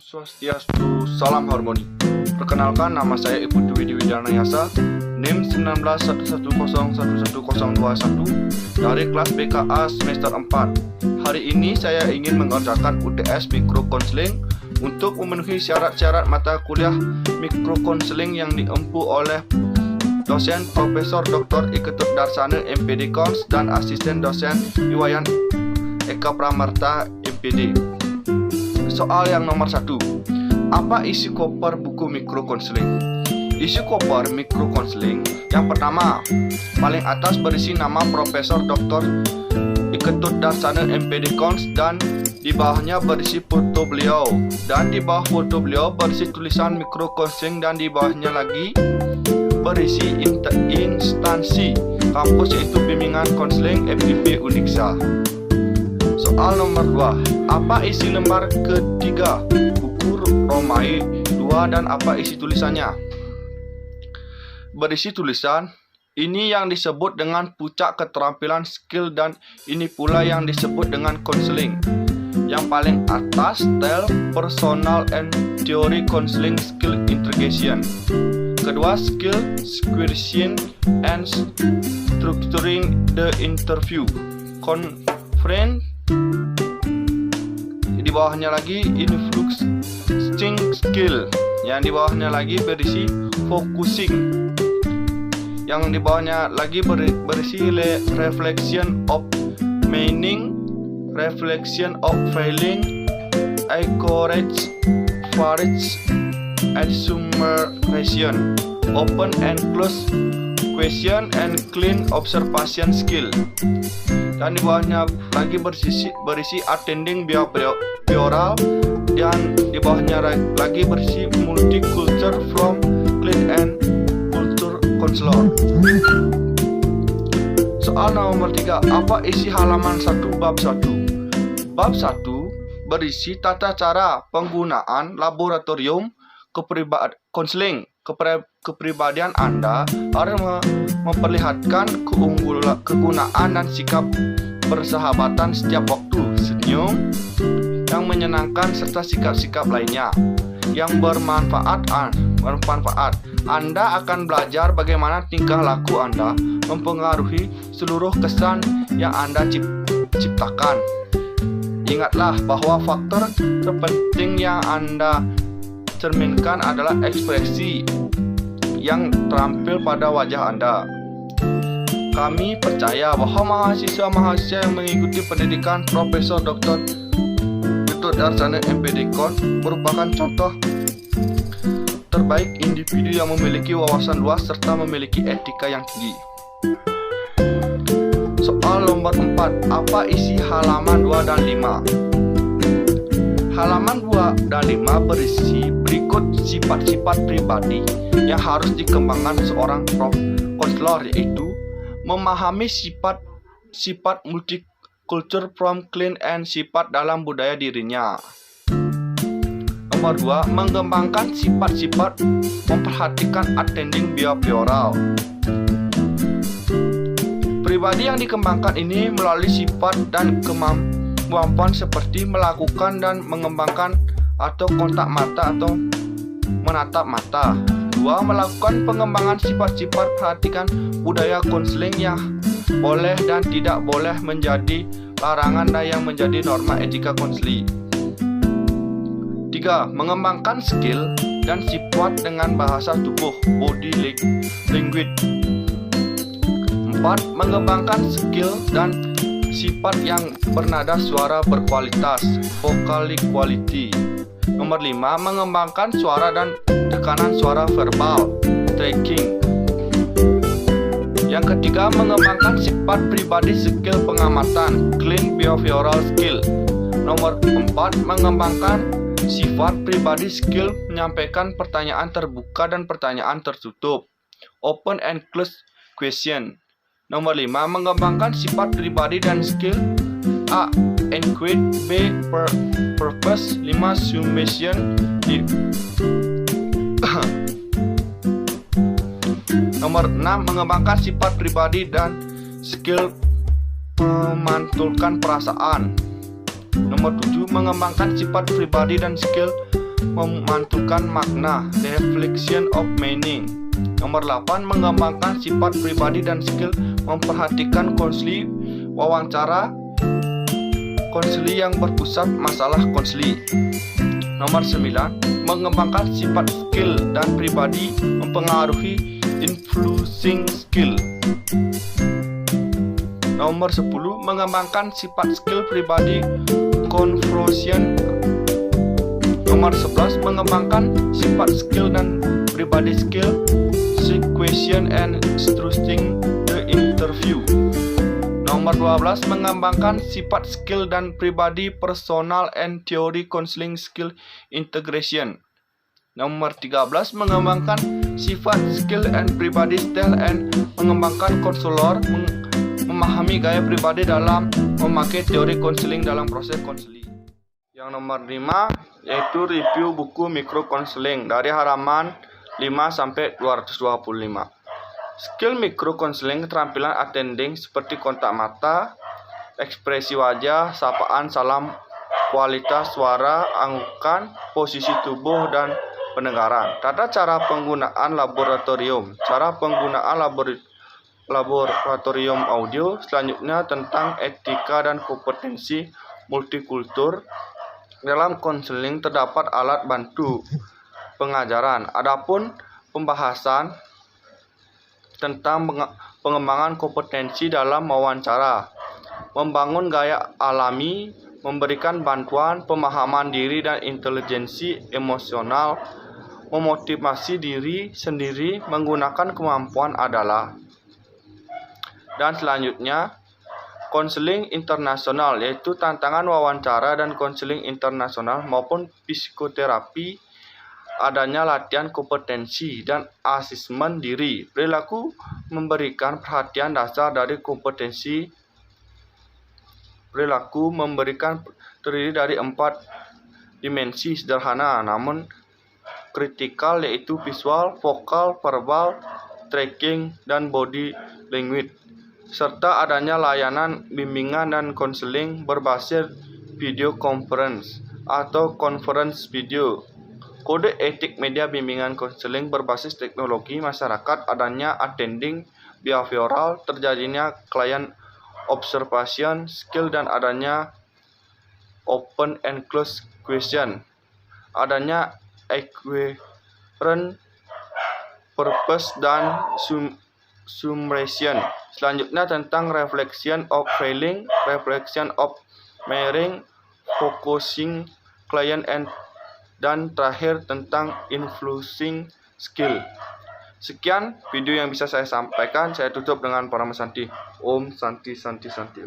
Swastiastu, salam harmoni. Perkenalkan, nama saya Ibu Dwi Widianayasa, NIM 1911011021 dari kelas BKA semester 4. Hari ini saya ingin mengerjakan UTS Mikrokonseling untuk memenuhi syarat-syarat mata kuliah mikrokonseling yang diempu oleh dosen Profesor Dr. Iketut Darsana MPD Kons dan asisten dosen Iwayan Eka Pramarta MPD. Soal yang nomor 1. Apa isi koper buku mikrokonseling? Isi koper mikrokonseling yang pertama, paling atas berisi nama Profesor Dr. Iketut Darsana MPD Kons dan di bawahnya berisi foto beliau, dan di bawah foto beliau berisi tulisan mikrokonseling, dan di bawahnya lagi berisi instansi kampus yaitu Bimbingan Konseling FIP Uniksa. Soal nomor 2. Apa isi lembar ketiga buku Romawi 2 dan apa isi tulisannya? Berisi tulisan, ini yang disebut dengan puncak keterampilan skill dan ini pula yang disebut dengan konseling. Yang paling atas, style, personal and theory counseling skill integration. Kedua, skill, question and structuring the interview. Conference. Di bawahnya lagi influencing skill. Yang di bawahnya lagi berisi focusing. Yang di bawahnya lagi berisi reflection of meaning, reflection of feeling, encourage, courage, and summarization, open and close question and clean observation skill. Dan di bawahnya lagi berisi attending behavioral, dan di bawahnya lagi berisi multicultural from clean and culture counselor. Soal nomor 3. Apa isi halaman 1 bab 1? Bab 1 berisi tata cara penggunaan laboratorium konseling. Kepribadian Anda harus memperlihatkan kegunaan dan sikap persahabatan setiap waktu, senyum yang menyenangkan serta sikap-sikap lainnya yang bermanfaat. Anda akan belajar bagaimana tingkah laku Anda mempengaruhi seluruh kesan yang Anda ciptakan. Ingatlah bahwa faktor terpenting yang Anda cerminkan adalah ekspresi yang terampil pada wajah Anda. Kami percaya bahwa mahasiswa-mahasiswa yang mengikuti pendidikan Profesor Dr. Iketut Darsana MPD Kons merupakan contoh terbaik individu yang memiliki wawasan luas serta memiliki etika yang tinggi. Soal nomor 4. Apa isi halaman 2 dan 5? Halaman 2 dan 5 berisi berikut sifat-sifat pribadi yang harus dikembangkan seorang konselor, yaitu memahami sifat multicultural from clean and sifat dalam budaya dirinya. Nomor 2, mengembangkan sifat-sifat memperhatikan attending behavioral. Pribadi yang dikembangkan ini melalui sifat dan kemampuan seperti melakukan dan mengembangkan atau kontak mata atau menatap mata. 2, melakukan pengembangan sifat-sifat perhatikan budaya konseling yang boleh dan tidak boleh menjadi larangan dan yang menjadi norma etika konseling. 3, mengembangkan skill dan sifat dengan bahasa tubuh body language. 4, mengembangkan skill dan sifat yang bernada suara berkualitas vocal quality. Nomor 5, mengembangkan suara dan tekanan suara verbal tracking. Yang ketiga, mengembangkan sifat pribadi skill pengamatan clean behavioral skill. Nomor 4, mengembangkan sifat pribadi skill menyampaikan pertanyaan terbuka dan pertanyaan tertutup open and close question. Nomor 5, mengembangkan sifat pribadi dan skill A. Enquete, B. Purpose, 5. Summation, D. Nomor 6, mengembangkan sifat pribadi dan skill memantulkan perasaan. Nomor 7, mengembangkan sifat pribadi dan skill memantulkan makna, reflection of meaning. Nomor 8, mengembangkan sifat pribadi dan skill memperhatikan konseli, wawancara konseli yang berpusat masalah konseli. Nomor 9, mengembangkan sifat skill dan pribadi mempengaruhi influencing skill. Nomor 10, mengembangkan sifat skill pribadi conversion. Nomor 11, mengembangkan sifat skill dan pribadi skill question and structuring the interview. Nomor 12, mengembangkan sifat skill dan pribadi personal and theory counseling skill integration. Nomor 13, mengembangkan sifat skill and pribadi style and mengembangkan konselor memahami gaya pribadi dalam memakai teori konseling dalam proses konseling. Yang nomor 5 yaitu review buku mikro konseling dari halaman 5 sampai 225. Skill mikro konseling keterampilan attending seperti kontak mata, ekspresi wajah, sapaan, salam, kualitas suara, anggukan, posisi tubuh, dan pendengaran. Tata cara penggunaan laboratorium. Cara penggunaan laboratorium audio. Selanjutnya tentang etika dan kompetensi multikultur. Dalam konseling terdapat alat bantu pengajaran. Adapun pembahasan tentang pengembangan kompetensi dalam wawancara, membangun gaya alami, memberikan bantuan pemahaman diri dan intelijensi emosional, memotivasi diri sendiri menggunakan kemampuan adalah. Dan selanjutnya konseling internasional, yaitu tantangan wawancara dan konseling internasional maupun psikoterapi. Adanya latihan kompetensi dan asesmen diri. Perilaku memberikan perhatian dasar dari kompetensi. Perilaku memberikan terdiri dari 4 dimensi sederhana namun kritikal, yaitu visual, vokal, verbal, tracking, dan body language. Serta adanya layanan bimbingan dan konseling berbasis video conference atau conference video. Kode etik media bimbingan konseling berbasis teknologi masyarakat, adanya attending behavioral, terjadinya client observation skill, dan adanya open and close question, adanya equivalent purpose dan summation. Selanjutnya tentang reflection of feeling, reflection of meaning, focusing client, dan terakhir tentang influencing skill. Sekian video yang bisa saya sampaikan. Saya tutup dengan Parama Santi. Om Santi Santi Santi.